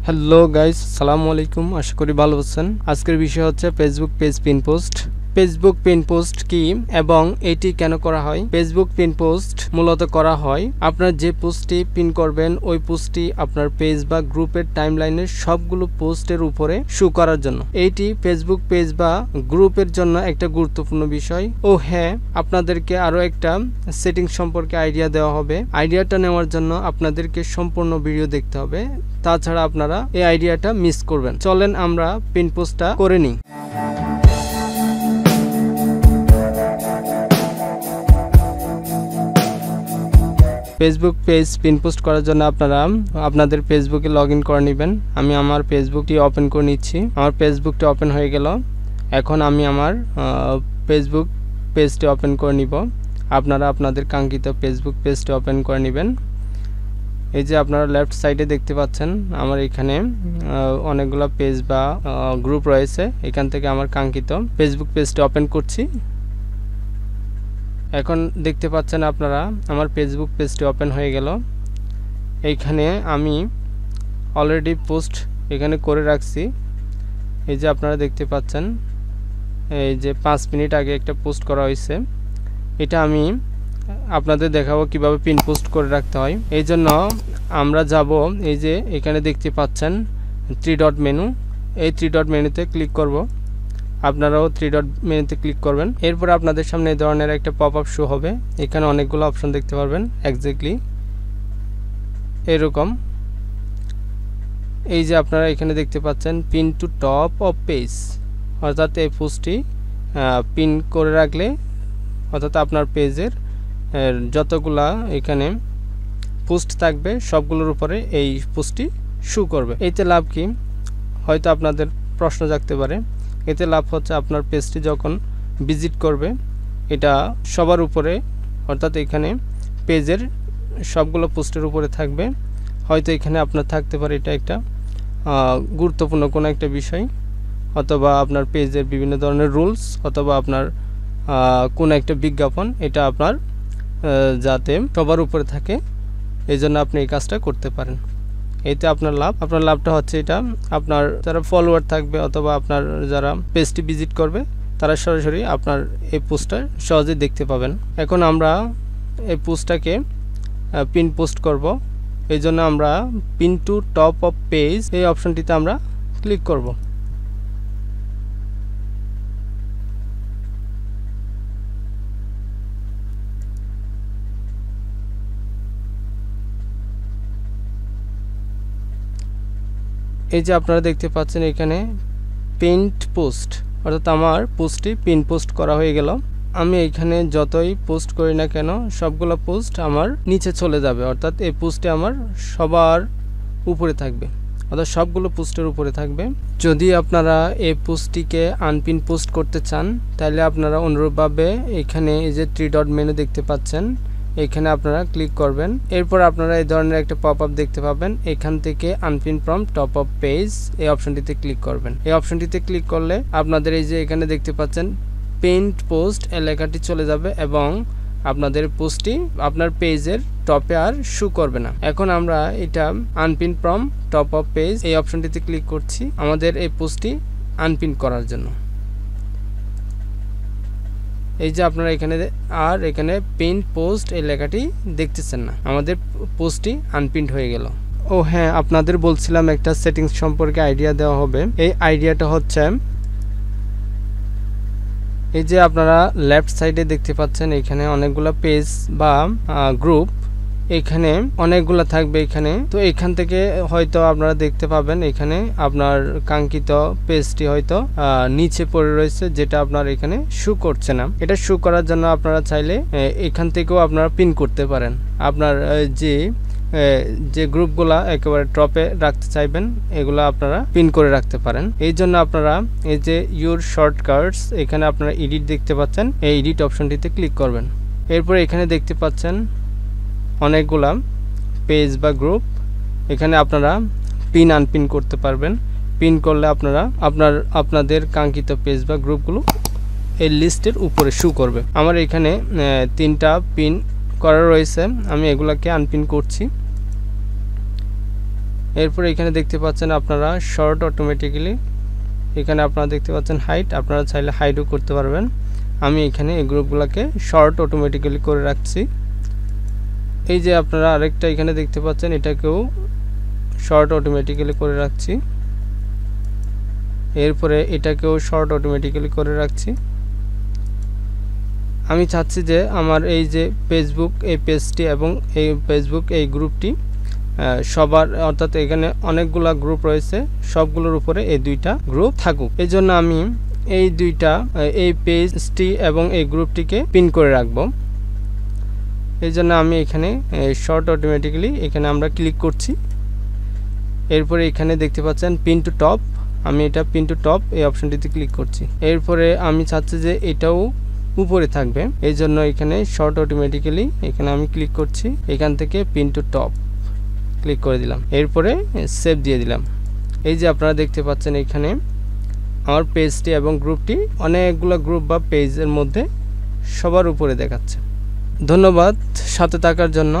Hello guys, আসসালামু আলাইকুম। আশা করি ভালো আছেন। আজকের বিষয় হচ্ছে Facebook page pin post. Facebook pin post কি এবং এটি কেন করা হয়? ফেসবুক পিন পোস্ট মূলত করা হয় আপনার যে পোস্টটি পিন করবেন ওই পোস্টটি আপনার পেজ বা গ্রুপের টাইমলাইনের সবগুলো পোস্টের উপরে শো করার জন্য। এইটি ফেসবুক পেজ বা গ্রুপের জন্য একটা গুরুত্বপূর্ণ বিষয়। ও হ্যাঁ, আপনাদেরকে আরো একটা সেটিং সম্পর্কে আইডিয়া দেওয়া হবে। আইডিয়াটা নেওয়ার জন্য আপনাদেরকে সম্পূর্ণ ভিডিও দেখতে হবে, তাছাড়া আপনারা এই আইডিয়াটা মিস করবেন। চলেন আমরা পিন পোস্টটা করে নিই। ফেসবুক পেজ পিন পোস্ট করার জন্য আপনারা আপনাদের ফেসবুকে লগ ইন করে নেবেন। আমি আমার ফেসবুকটি ওপেন করে নিচ্ছি। আমার ফেসবুকটি ওপেন হয়ে গেল। এখন আমি আমার ফেসবুক পেজটি ওপেন করে নিব। আপনারা আপনাদের কাঙ্ক্ষিত ফেসবুক পেজটি ওপেন করে নেবেন। এই যে আপনারা লেফট সাইডে দেখতে পাচ্ছেন আমার এখানে অনেকগুলো পেজ বা গ্রুপ রয়েছে। এখান থেকে আমার কাঙ্ক্ষিত ফেসবুক পেজটি ওপেন করছি। এখন দেখতে পাচ্ছেন আপনারা আমার ফেসবুক পেজটি ওপেন হয়ে গেল। এইখানে আমি অলরেডি পোস্ট এখানে করে রাখছি। এই যে আপনারা দেখতে পাচ্ছেন, এই যে 5 মিনিট আগে একটা পোস্ট করা হয়েছে। এটা আমি আপনাদের দেখাবো কিভাবে পিন পোস্ট করে রাখতে হয়। এই জন্য আমরা যাব, এই যে এখানে দেখতে পাচ্ছেন 3 ডট মেনু। এই 3 ডট মেনুতে ক্লিক করব। আপনারাও 3 ডট মেনুতে ক্লিক করবেন। এরপর আপনাদের সামনে এই ধরনের একটা পপ আপ শো হবে। এখানে অনেকগুলো অপশন দেখতে পারবেন এক্স্যাক্টলি এরকম। এই যে আপনারা এখানে দেখতে পাচ্ছেন pin to top of page, অর্থাৎ এই পোস্টটি পিন করে রাখলে অর্থাৎ আপনার পেজের যতগুলা এখানে পোস্ট থাকবে সবগুলোর উপরে এই পোস্টটি শো করবে। এতে লাভ কি হয়তো আপনাদের প্রশ্ন জাগতে পারে। এতে লাভ হচ্ছে আপনার পেজটি যখন ভিজিট করবে এটা সবার উপরে, অর্থাৎ এখানে পেজের সবগুলো পোস্টের উপরে থাকবে। হয়তো এখানে আপনার থাকতে পারে এটা একটা গুরুত্বপূর্ণ কোনো একটা বিষয়, অথবা আপনার পেজের বিভিন্ন ধরনের রুলস, অথবা আপনার কোনো একটা বিজ্ঞাপন, এটা আপনার যাতে সবার উপরে থাকে এই জন্য আপনি এই কাজটা করতে পারেন। এতে আপনার লাভটা হচ্ছে এটা আপনার যারা ফলোয়ার থাকবে অথবা আপনার যারা পেজটি ভিজিট করবে তারা সরাসরি আপনার এই পোস্টটা সহজেই দেখতে পাবেন। এখন আমরা এই পোস্টটাকে পিন পোস্ট করব। এই জন্য আমরা pin to top of page এই অপশনটিতে আমরা ক্লিক করব। এই যে আপনারা দেখতে পাচ্ছেন এখানে পিনড পোস্ট, অর্থাৎ আমার পোস্টটি পিন পোস্ট করা হয়ে গেল। আমি এখানে যতই পোস্ট করি না কেন সবগুলো পোস্ট আমার নিচে চলে যাবে, অর্থাৎ এই পোস্টটি আমার সবার উপরে থাকবে, অর্থাৎ সবগুলো পোস্টের উপরে থাকবে। যদি আপনারা এই পোস্টটিকে আনপিন পোস্ট করতে চান তাহলে আপনারা অনুরূপভাবে এখানে এই যে 3 ডট মেনু দেখতে পাচ্ছেন, এখানে আপনারা ক্লিক করবেন। এরপর আপনারা এই ধরনের একটা পপ আপ দেখতে পাবেন। এখান থেকে unpin from top of page এই অপশনটিতে ক্লিক করবেন। এই অপশনটিতে ক্লিক করলে আপনাদের এই যে এখানে দেখতে পাচ্ছেন পিনড পোস্ট এই লেখাটি চলে যাবে এবং আপনাদের পোস্টটি আপনার পেজের টপে আর শো করবে না। এখন আমরা এটা unpin from top of page এই অপশনটিতে ক্লিক করছি আমাদের এই পোস্টটি আনপিন করার জন্য। এই যে আপনারা এখানে পিন পোস্ট এই লেখাটি দেখতেছেন না, আমাদের পোস্টটি আনপিন্ড হয়ে গেল। ও হ্যাঁ, আপনাদের বলছিলাম একটা সেটিংস সম্পর্কে আইডিয়া দেওয়া হবে। এই আইডিয়াটা হচ্ছে এই যে আপনারা লেফট সাইডে দেখতে পাচ্ছেন এখানে অনেকগুলো পেজ বা গ্রুপ এখানে অনেকগুলো থাকবে এখানে। তো এখান থেকে হয়তো আপনারা দেখতে পাবেন এখানে আপনার কাঙ্ক্ষিত পেজটি হয়তো নিচে পড়ে রয়েছে, যেটা আপনার এখানে শো করছে না। এটা শো করার জন্য আপনারা চাইলে এখান থেকেও আপনারা পিন করতে পারেন। আপনার যে গ্রুপগুলা একেবারে টপে রাখতে চাইবেন এগুলো আপনারা পিন করে রাখতে পারেন। এই জন্য আপনারা এই যে ইউর শর্টকাটস এখানে আপনারা এডিট দেখতে পাচ্ছেন, এই এডিট অপশনটিতে ক্লিক করবেন। এরপর এখানে দেখতে পাচ্ছেন অনেকগুলা পেজ বা গ্রুপ, এখানে আপনারা পিন আনপিন করতে পারবেন। পিন করলে আপনারা আপনাদের কাঙ্ক্ষিত পেজ বা গ্রুপগুলো এই লিস্টের উপরে শো করবে। আমার এখানে 3টা পিন করা রয়েছে, আমি এগুলাকে আনপিন করছি। এরপর এখানে দেখতে পাচ্ছেন আপনারা শর্ট অটোমেটিক্যালি, এখানে আপনারা দেখতে পাচ্ছেন হাইট, আপনারা চাইলে হাইডও করতে পারবেন। আমি এখানে এই গ্রুপগুলোকে শর্ট অটোমেটিক্যালি করে রাখছি। এই যে আপনারা আরেকটা এখানে দেখতে পাচ্ছেন, এটাকেও শর্ট অটোমেটিক্যালি করে রাখছি। এরপরে এটাকেও শর্ট অটোমেটিক্যালি করে রাখছি। আমি চাচ্ছি যে আমার এই যে ফেসবুক এই পেজটি এবং এই ফেসবুক এই গ্রুপটি সবার, অর্থাৎ এখানে অনেকগুলা গ্রুপ রয়েছে, সবগুলোর উপরে এই দুইটা গ্রুপ থাকুক। এই জন্য আমি এই দুইটা এই পেজটি এবং এই গ্রুপটিকে পিন করে রাখব। এই জন্য আমি এখানে শর্ট অটোমেটিক্যালি এখানে আমরা ক্লিক করছি। এরপরে এখানে দেখতে পাচ্ছেন পিন টু টপ, আমি এটা পিন টু টপ এই অপশনটিতে ক্লিক করছি। এরপরে আমি চাচ্ছি যে এটাও উপরে থাকবে, এই জন্য এখানে শর্ট অটোমেটিক্যালি এখানে আমি ক্লিক করছি, এখান থেকে পিন টু টপ ক্লিক করে দিলাম। এরপরে সেভ দিয়ে দিলাম। এই যে আপনারা দেখতে পাচ্ছেন এখানে আমার পেজটি এবং গ্রুপটি অনেকগুলো গ্রুপ বা পেজের মধ্যে সবার উপরে দেখাচ্ছে। ধন্যবাদ সাথে থাকার জন্য।